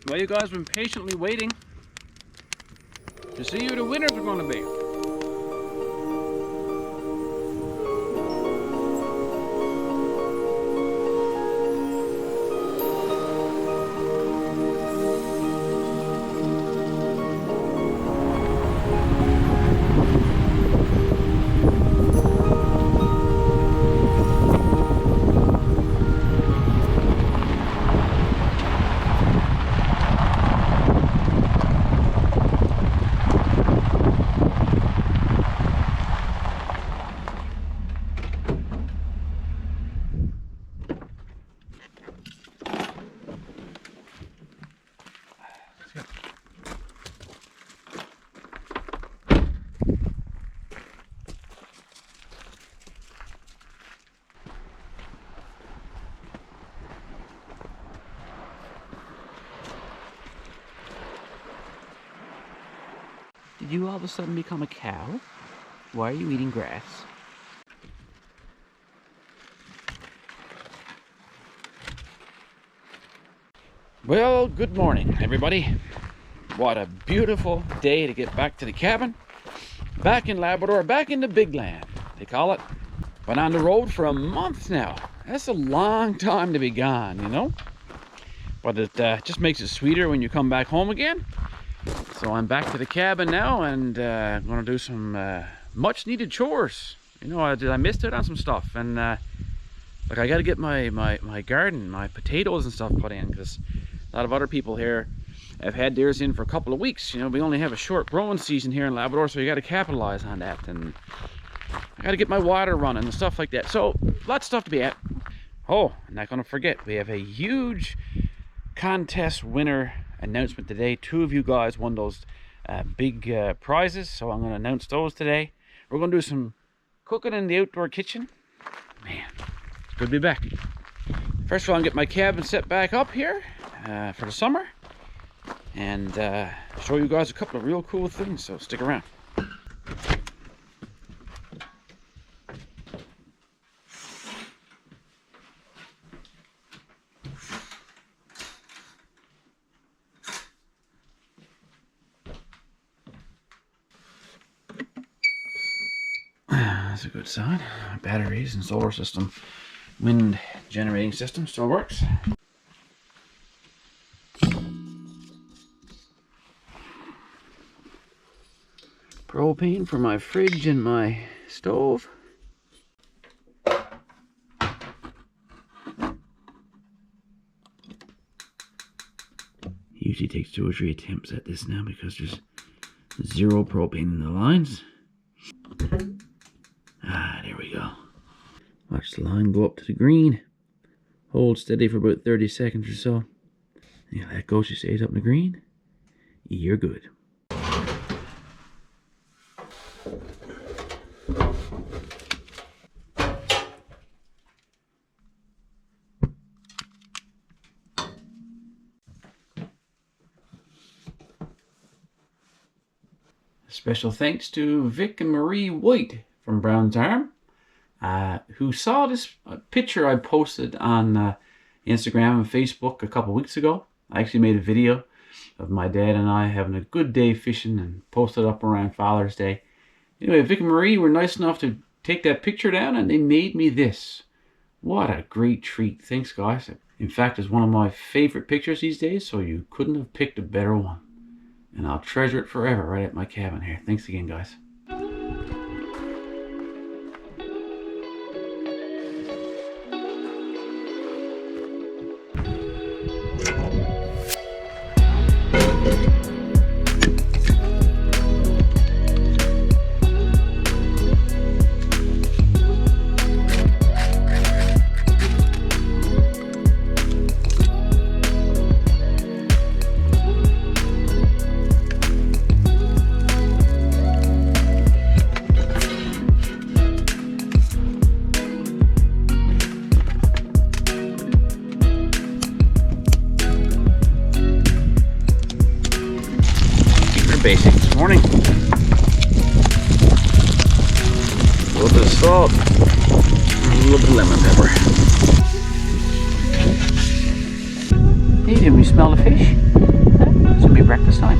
Well, you guys have been patiently waiting to see who the winners are going to be. Did you all of a sudden become a cow? Why are you eating grass? Well, good morning, everybody. What a beautiful day to get back to the cabin. Back in Labrador, back in the Bigland, they call it. Been on the road for a month now. That's a long time to be gone, you know? But it just makes it sweeter when you come back home again. So I'm back to the cabin now, and I'm gonna do some much needed chores. You know, I missed out on some stuff, and like I gotta get my garden, my potatoes and stuff put in, because a lot of other people here have had theirs in for a couple of weeks. You know, we only have a short growing season here in Labrador, so you gotta capitalize on that, and I gotta get my water running and stuff like that. So lots of stuff to be at. Oh, I'm not gonna forget, we have a huge contest winner announcement today. 2 of you guys won those big prizes, so I'm going to announce those today. We're going to do some cooking in the outdoor kitchen. Man, it's good to be back. First of all, I'm going to get my cabin set back up here for the summer, and show you guys a couple of real cool things, so stick around. That's a good sign. Batteries and solar system, wind generating system still works. Propane for my fridge and my stove. Usually takes 2 or 3 attempts at this now because there's 0 propane in the lines. There we go. Watch the line go up to the green. Hold steady for about 30 seconds or so. Yeah, that goes, she stays up in the green. You're good. Special thanks to Vic and Marie White from Brown's Arm, who saw this picture I posted on Instagram and Facebook a couple weeks ago. I actually made a video of my dad and I having a good day fishing and posted up around Father's Day. Anyway, Vic and Marie were nice enough to take that picture down, and they made me this. What a great treat. Thanks, guys. In fact, it's one of my favorite pictures these days, so you couldn't have picked a better one. And I'll treasure it forever right at my cabin here. Thanks again, guys. Basic this morning. A little bit of salt, and a little bit of lemon pepper. Hey, did we smell the fish? It'll be breakfast time.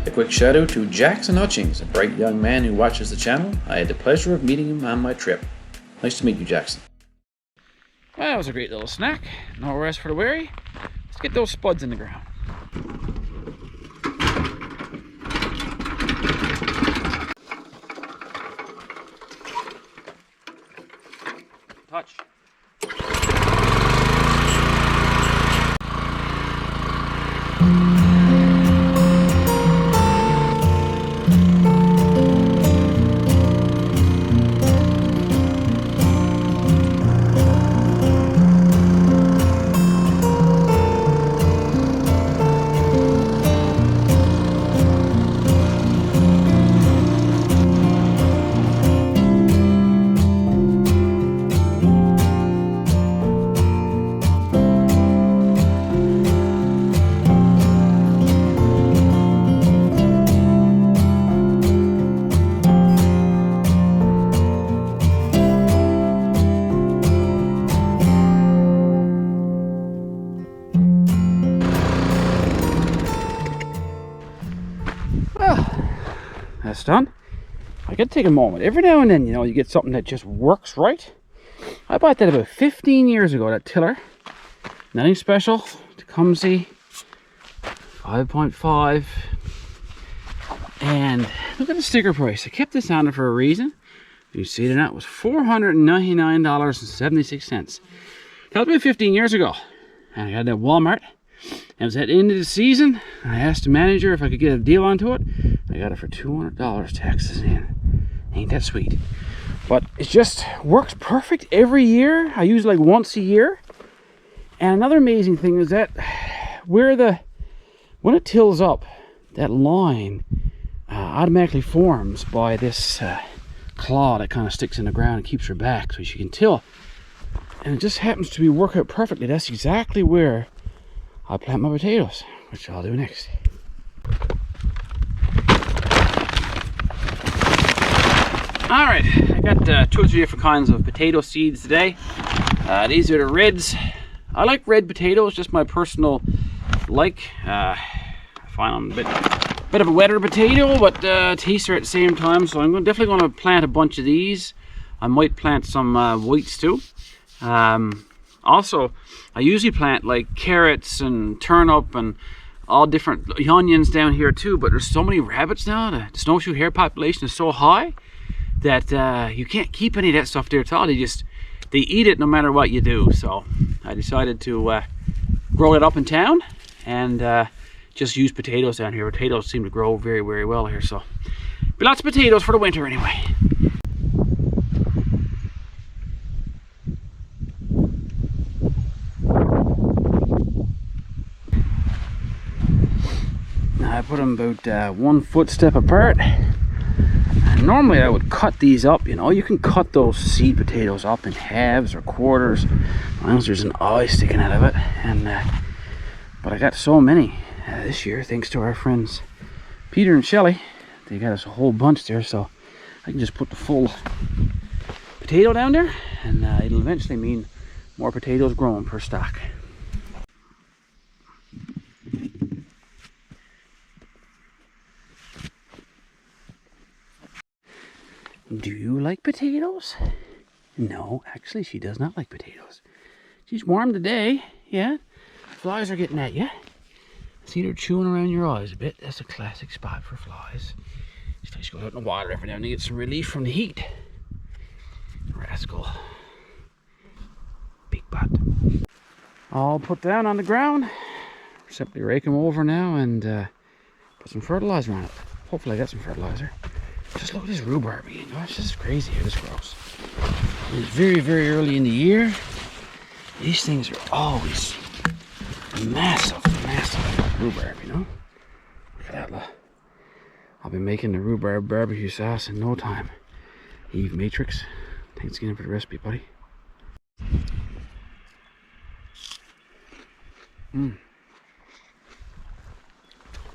A quick shout out to Jackson Hutchings, a bright young man who watches the channel. I had the pleasure of meeting him on my trip. Nice to meet you, Jackson. Well, that was a great little snack. No rest for the weary. Let's get those spuds in the ground. Touch. That's done. I gotta take a moment. Every now and then, you know, you get something that just works right. I bought that about 15 years ago, that tiller. Nothing special. Tecumseh 5.5. And look at the sticker price. I kept this on it for a reason. You see it, and that was $499.76. That was about 15 years ago. And I got it at Walmart. And it was at the end of the season. I asked the manager if I could get a deal onto it. I got it for $200, taxes in. Ain't that sweet? But it just works perfect every year. I use it like once a year. And another amazing thing is that when it tills up, that line automatically forms by this claw that kind of sticks in the ground and keeps her back so she can till. And it just happens to be work out perfectly. That's exactly where I plant my potatoes, which I'll do next. Alright, I got 2 or 3 different kinds of potato seeds today. These are the reds. I like red potatoes, just my personal like. I find them a bit of a wetter potato, but tastier at the same time. So I'm definitely going to plant a bunch of these. I might plant some whites too. Also, I usually plant like carrots and turnip and all different onions down here too, but there's so many rabbits now. The snowshoe hare population is so high that you can't keep any of that stuff there at all. They eat it no matter what you do. So I decided to grow it up in town and just use potatoes down here. Potatoes seem to grow very, very well here, so be lots of potatoes for the winter anyway. I put them about 1 footstep apart. And normally I would cut these up, you know. You can cut those seed potatoes up in halves or quarters, as long as there's an eye sticking out of it. And but I got so many this year, thanks to our friends Peter and Shelley. They got us a whole bunch there, so I can just put the full potato down there, and it'll eventually mean more potatoes growing per stock. Do you like potatoes? No, actually she does not like potatoes. She's warm today, yeah. Flies are getting at you. See, they're chewing around your eyes a bit. That's a classic spot for flies. These fish go out in the water every now and then to get some relief from the heat. Rascal. Big butt. All put down on the ground. Simply rake them over now and put some fertilizer on it. Hopefully I got some fertilizer. Just look at this rhubarb again. Gosh, this is crazy how this grows. It's very, very early in the year. These things are always massive, massive rhubarb, you know? Look at that, look. I'll be making the rhubarb barbecue sauce in no time. Eve Matrix, thanks again for the recipe, buddy.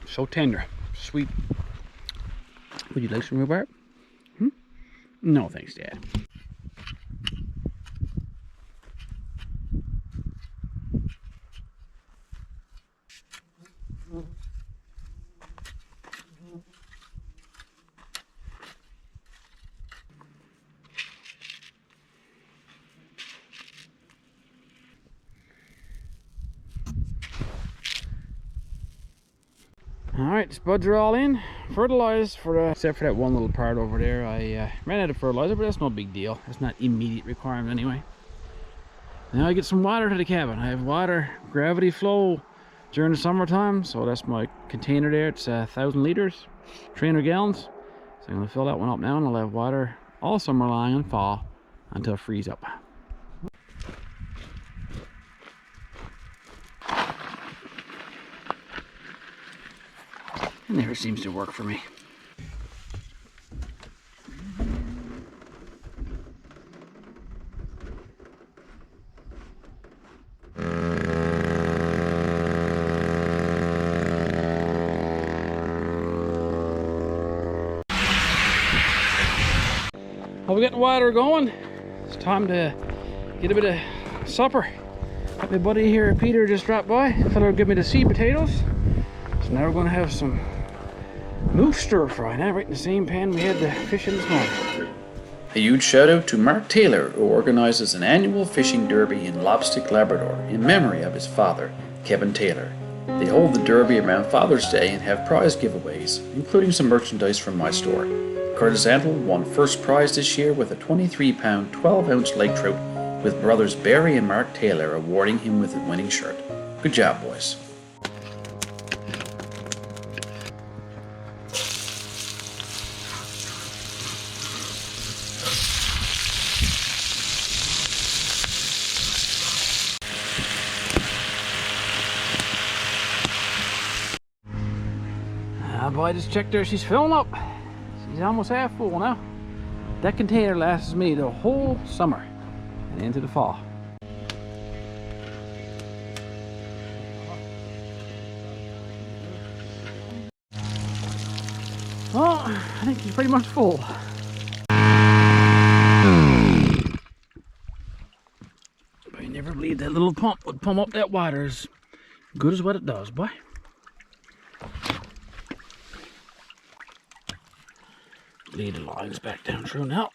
So tender, sweet. Would you like some rhubarb? No, thanks, Dad. Alright, the spuds are all in, fertilized except for that one little part over there. I ran out of fertilizer, but that's no big deal. It's not immediate requirement anyway. Now I get some water to the cabin. I have water, gravity flow during the summertime, so that's my container there. It's 1,000 liters, 300 gallons. So I'm going to fill that one up now, and I'll have water all summer long and fall until it frees up. It never seems to work for me. Well, we got the water going. It's time to get a bit of supper. Got my buddy here, Peter, just dropped by. The fellow give me the seed potatoes. So now we're going to have some moose stir fry now, right in the same pan we had the fish in this morning. A huge shout out to Mark Taylor, who organises an annual fishing derby in Lobstick, Labrador, in memory of his father, Kevin Taylor. They hold the derby around Father's Day and have prize giveaways, including some merchandise from my store. Curtis Antle won first prize this year with a 23-pound, 12-ounce lake trout, with brothers Barry and Mark Taylor awarding him with a winning shirt. Good job, boys. Boy, just checked her, she's filling up. She's almost half full now. That container lasts me the whole summer and into the fall. Well, I think she's pretty much full. But I never believed that little pump would pump up that water as good as what it does, boy. Lead the logs back down through now.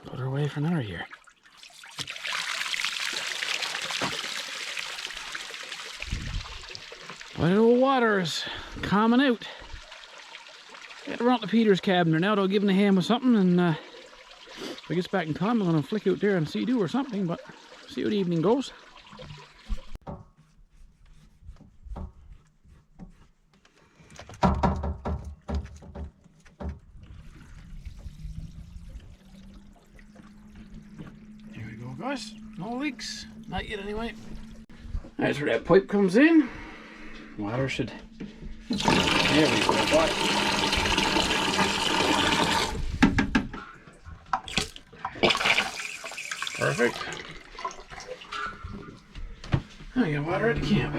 Put her away for another year. But the old water is calming out. Got to run up to Peter's cabin there now. They'll give him a hand with something, and if he gets back in time, I'm going to flick out there and see do or something, but see how the evening goes. Guys, no leaks, not yet anyway. That's where that pipe comes in. Water should. There we go, boy. Perfect. I got water at the camp.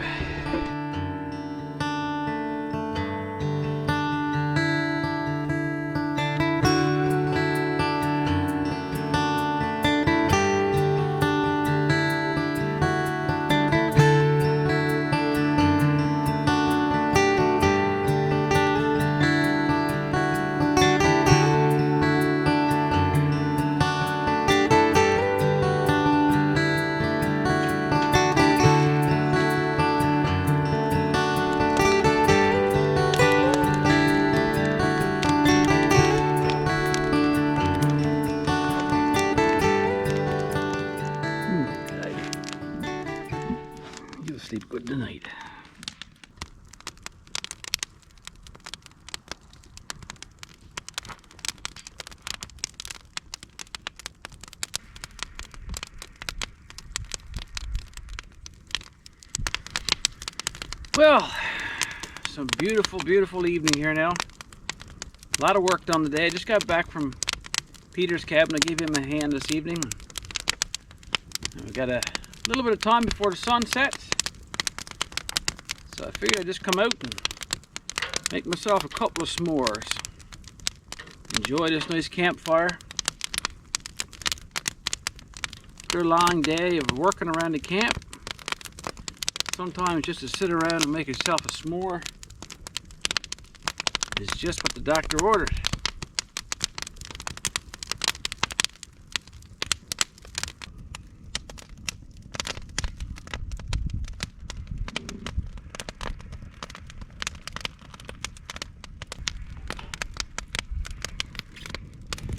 Sleep good tonight. Well, some beautiful, beautiful evening here now. A lot of work done today. I just got back from Peter's cabin. I gave him a hand this evening. We've got a little bit of time before the sun sets. So I figured I'd just come out and make myself a couple of s'mores. Enjoy this nice campfire. After a long day of working around the camp, sometimes just to sit around and make yourself a s'more is just what the doctor ordered.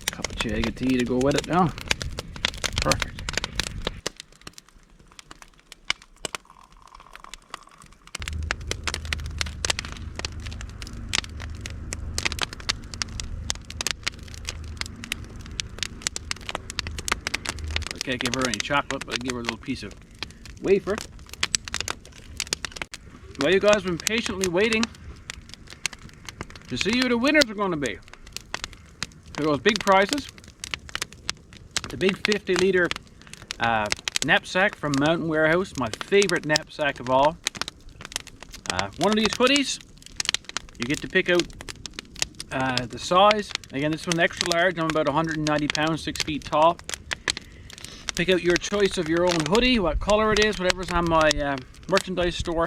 Cup of chai of tea to go with it now. Perfect. I can't give her any chocolate, but I give her a little piece of wafer. Well, you guys have been patiently waiting to see who the winners are going to be. For those big prizes, the big 50-liter knapsack from Mountain Warehouse, my favorite knapsack of all. One of these hoodies, you get to pick out the size. Again, this one's extra large. I'm about 190 pounds, 6 feet tall. Pick out your choice of your own hoodie, what color it is, whatever's on my merchandise store,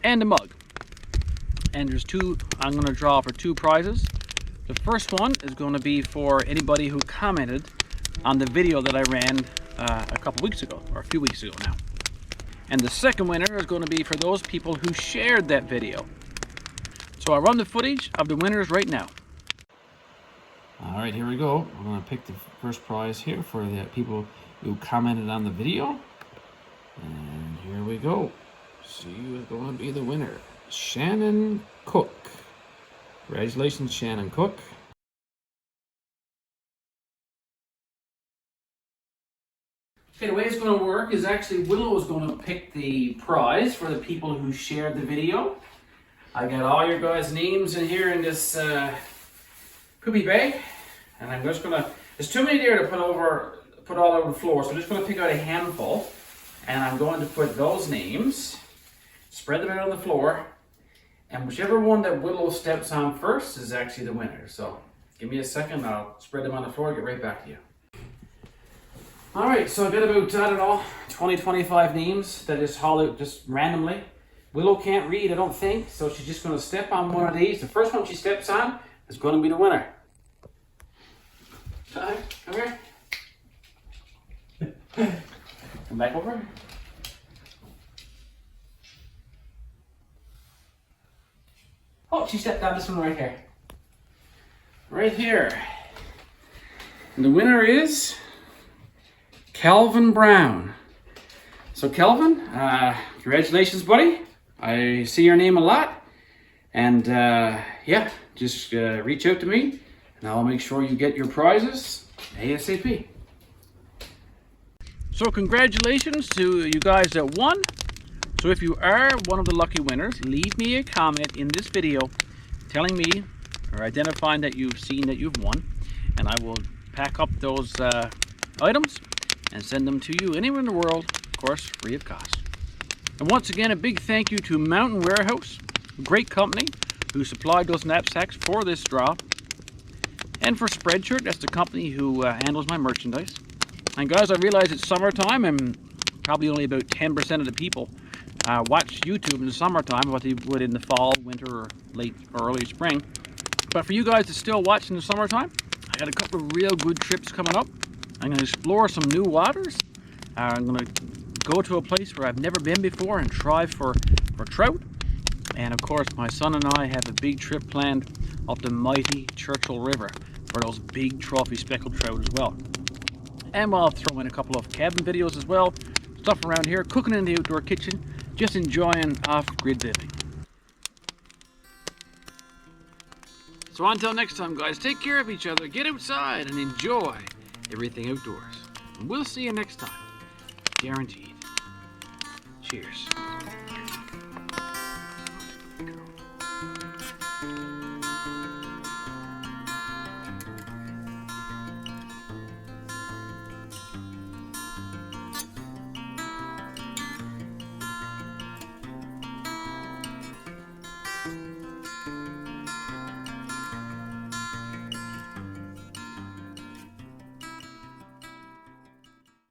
and a mug. And there's two, I'm going to draw for two prizes. The first one is going to be for anybody who commented on the video that I ran a couple weeks ago, or a few weeks ago now. And the second winner is going to be for those people who shared that video. So I'll run the footage of the winners right now. Alright, here we go. I'm going to pick the first prize here for the people who commented on the video. And here we go. See who's going to be the winner. Shannon Cook. Congratulations, Shannon Cook. Okay, the way it's going to work is actually Willow is going to pick the prize for the people who shared the video. I got all your guys' names in here in this poopy bag, and I'm just gonna, there's too many there to put all over the floor, so I'm just gonna pick out a handful, and I'm going to put those names, spread them out on the floor, and whichever one that Willow steps on first is actually the winner. So give me a second, I'll spread them on the floor, get right back to you. Alright, so I got about, I don't know, 20-25 names that just haul out just randomly. Willow can't read, I don't think, so she's just going to step on one of these. The first one she steps on is going to be the winner. Come here. Come back over. Oh, she stepped on this one right here. Right here. And the winner is Calvin Brown. So Calvin, congratulations, buddy. I see your name a lot. And yeah, just reach out to me and I'll make sure you get your prizes ASAP. So congratulations to you guys that won. So if you are one of the lucky winners, leave me a comment in this video telling me or identifying that you've seen that you've won, and I will pack up those items and send them to you anywhere in the world, of course, free of cost. And once again, a big thank you to Mountain Warehouse, a great company who supplied those knapsacks for this draw, and for Spreadshirt, that's the company who handles my merchandise. And guys, I realize it's summertime and probably only about 10% of the people watch YouTube in the summertime, what they would in the fall, winter, or late or early spring. But for you guys that still watch in the summertime, I got a couple of real good trips coming up. I'm going to explore some new waters. I'm going to go to a place where I've never been before and try for trout. And of course, my son and I have a big trip planned up the mighty Churchill River for those big trophy speckled trout as well. And I'll throw in a couple of cabin videos as well. Stuff around here, cooking in the outdoor kitchen, just enjoying off-grid living. So until next time, guys, take care of each other, get outside, and enjoy everything outdoors. And we'll see you next time. Guaranteed. Cheers.